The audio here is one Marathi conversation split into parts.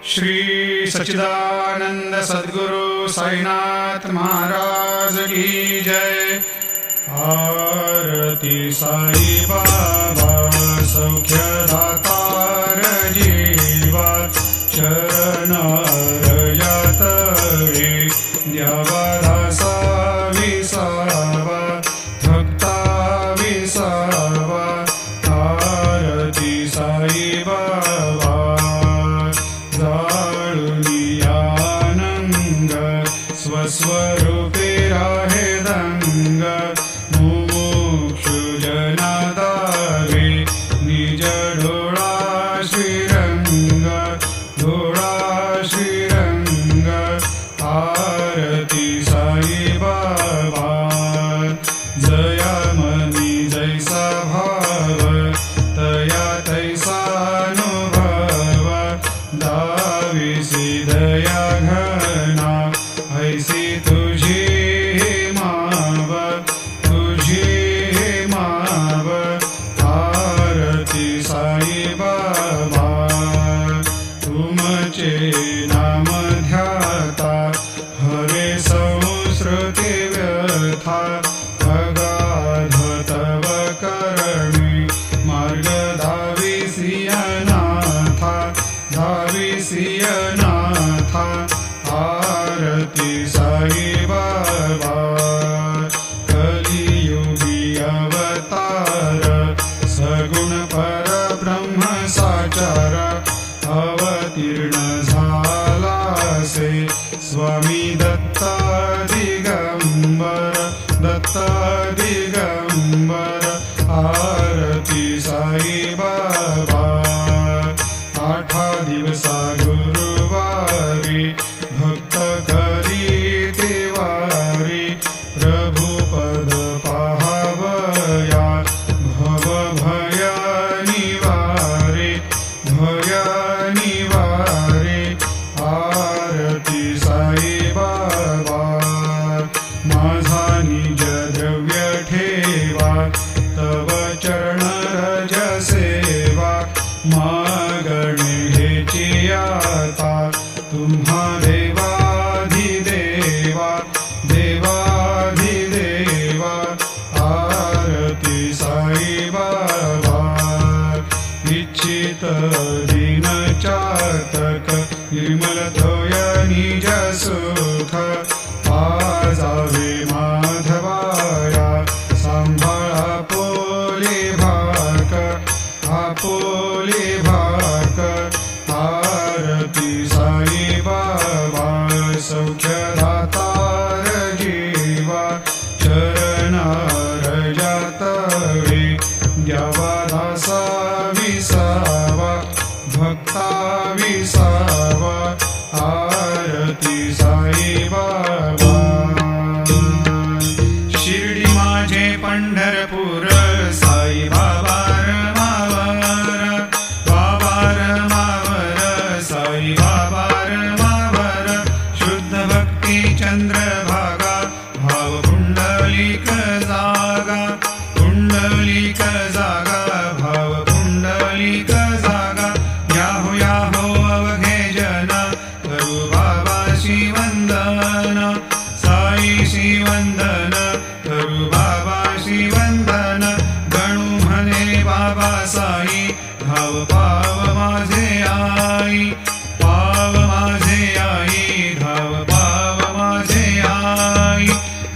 श्री सच्चिदानंद सद्गुरु साईनाथ महाराज की जय। आरती साई बाबा सौख्यदातार जीवा चरण रजतळे द्यावा दासा विसावा भक्ता विसावा। आरती साई बाबा जाळुनियानंग स्वस्वरूपे राहे दंग मुमुक्षु जनादावे निज डोळा श्रीरंग डोळा श्रीरंग। आरती साई बाबा जयामनी जैसा भाव तया तैसा अनुभव दाविसी दया घना ऐसी तुझी माव तुझी माव। आरती साई बाबा तुमचे नाम ध्याता हरे संस्कृती व्यथा अगाध तव करणी मार्ग धाविसी अनाथा धाविसी अनाथा। आरती साई बाबा कलियुगी अवतार सगुण परब्रह्म साचार अवतीर्ण झालासे स्वामी दत्ता दिगंबर दत्ता दिगंबर। आरती साई बाबा आठा दिवसा गुरुवारी भक्त करी देवारी प्रभु पद पाहावया भव भय निवारे भय निवारे। आरती साई बाबा माझा निज द्रव्य ठेवा तव चरण रज सेवा मागणे हेची आता तुम्हा देवाधिदेवा देवाधिदेवा। आरती साई बाबा इच्छित दीन चातक निर्मल तोय निज सुख पाजावे माधवाया सांभाळा पोले भाक आपोले भाक। आरती साई बाबा सौख्यदातार जीवा चरण रजतळे द्यावा दासा विसावा भक्ता विसावा। आरती साई बाबा शिर्डी माझे पंढरपूर साई बाबा रमावर बाबा रमावर साई बाबा रमावर शुद्ध भक्ती चंद्रभागा भाव पुंडलिक जागा पुंडलिक जागा भाव पुंडलिक जागा। याहो याहो अवघे जना करू बाबाशी वंदन साई शी वंदन करू बाबाशी वंदन। गणू म्हणे बाबा साई धाव पाव माझे आई पाव माझे आई धाव पाव माझे आई।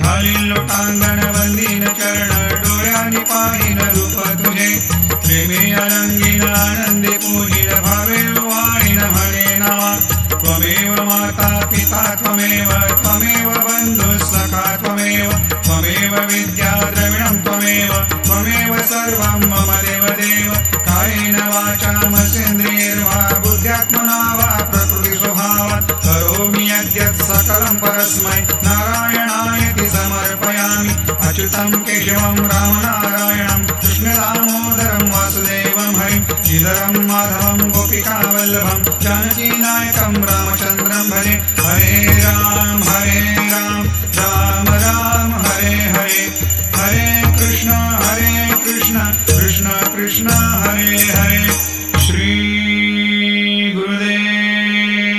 घालील लोटांगण वंदीन चरण डोळ्यानी पाहिन रूप तुझे प्रेमे अलंगीन आनंदे पूजिन भावे वाणीन म्हणे नावा त्वमेव माता पिता त्वमेव त्वमेव बंधु सखा त्वमेव त्वमेव विद्या द्रविणं त्वमेव त्वमेव सर्वं मम देव देव। कायेन वाचा मनसेन्द्रियैर्वा बुद्ध्यात्मना वा प्रकृति स्वभावात् करोमि यद्यत् सकलं परस्मै नारायणायति समर्पयामि। अच्युतं केशवं रामनारायणं कृष्णदामोदरं वासुदेवं हरिं श्रीधरं माधवं गोपिकावल्लभं जानकीनायकं रामचन्द्रं भजे। हरे राम राम राम हरे हरे हरे कृष्ण कृष्ण कृष्ण। कृष्ण हरे हरे। श्री गुरुदेव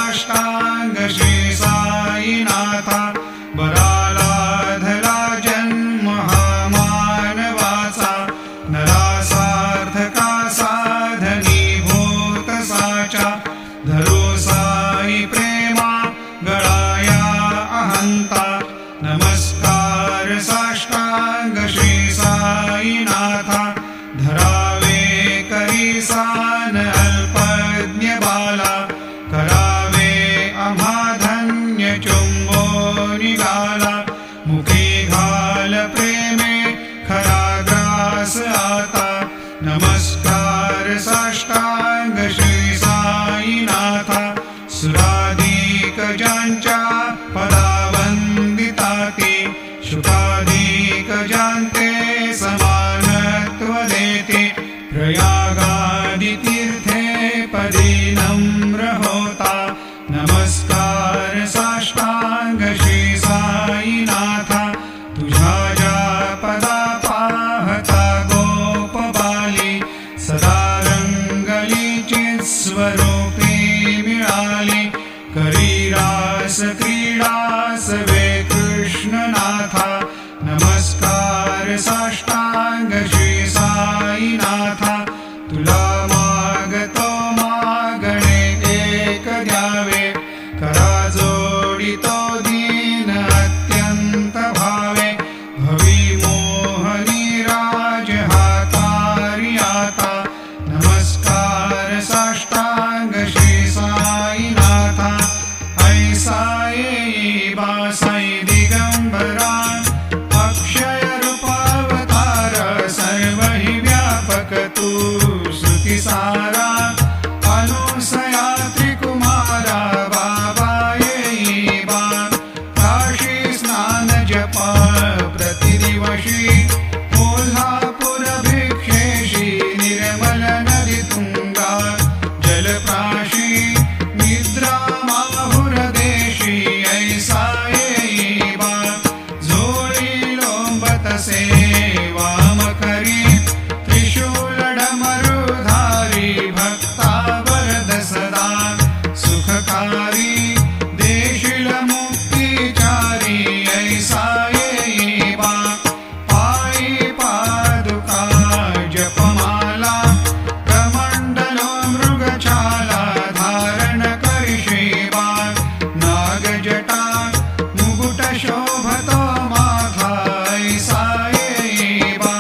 साष्टांग श्री साईनाथा बराला धला जन्म हा मानवाचा नरा सार्थका साधनी भूत साचा धरो साई प्रेमा गळाया अहंता नमस्कार साष्टांग श्री साईनाथा धरावे करीसान अल्पज्ञ बाला करावे अमाधन्य चुंबो निघाला मुखी घाल प्रेमे खरा ग्रास आता नमस्कार साष्टांग श्री साईनाथा सुराधिक ज्यांच्या पदावंदिताती शुकाधिक जानते समानत्व देते प्रयागादि तीर्थे पदी नम्र होता नमस्कार साष्टांग श्री साईनाथा तुझ्या ज्या पदा पाहता गोप बाली सदा रंगली चित स्वरूपी मिळाली करी रास क्रीडा सवे कृष्णनाथा नमस्कार साष्टांग श्री साईनाथा तुला मागतो मागणे एक द्यावे करा जोडितो दीन अत्यंत भावे भवी मोहनी राज हातारी आता नमस्कार साष्टांग श्री साईनाथा ऐसा येई बासाई दिगंबरा अक्षय रूपावतार सर्व हि व्यापक तू श्रुती सारा अनुसया त्रिकुमारा बाबा येई बा काशी स्नान जप प्रतिदिवशी कोल्हापूर भिक्षेशी निर्मल नदी तुंगा जलप्राशी निद्रा माहुर देशी ऐसा येई बा झोळी लोंबतसे वाम करी त्रिशूल डमरुधारी भक्ता वरद सदा सुखकारी देशील मुक्तिचारी ऐसा येई बा पायी पादुका जपमाला कमंडलो मृगछाला धारण करिषे बा नागजटा मुकुट शोभतो माथा ऐसा येई बा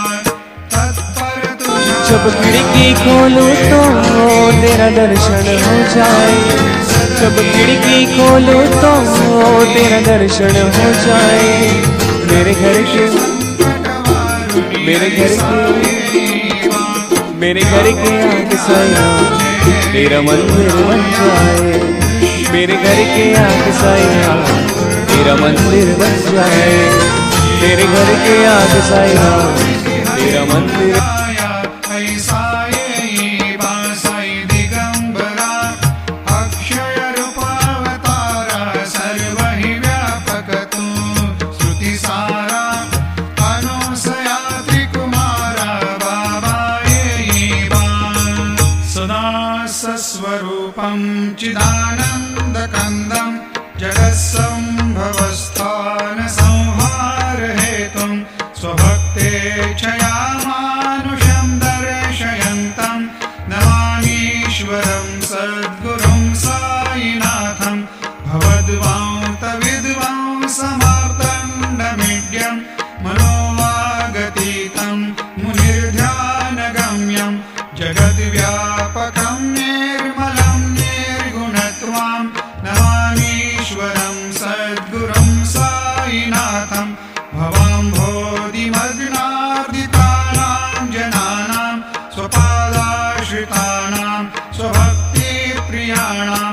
तत्पर तुझ्या जब खिड़की खोलूं तो तेरा दर्शन हो जाए जब खिड़की खोलूं तो तेरा दर्शन हो जाए मेरे घर के मेरे घर के आगे साया तेरा मंदिर बन जाए मेरे घर के आगे साया तेरा मंदिर बन जाए मेरे घर के आगे साया तेरा मंदिर ऐसा येई बासाई दिगंबरा अक्षय रूपावतारा सर्व हि व्यापक तू श्रुती सारा अनुसया त्रिकुमारा बाबा येई बा सदा सस्वरूपं चिदानंद कंदं जगत्संभवस्थान संहार हेतुं स्वभक्तेच्छया मानुषं दर्शयन्तं नमामीश्वरं सद्गुरुं साईनाथं भवद्वान्तविद्वांसमार्तण्डमीड्यं मनोवागतीतं मुनिर्ध्यानगम्यं जगद्व्यापकं निर्मलं निर्गुणत्वां नमामीश्वरं सद्गुरुं साईनाथं भवाम्भोधिमग्नार्दितानां जनानां स्वपादाश्रितानां स्वभक्तिप्रियाणां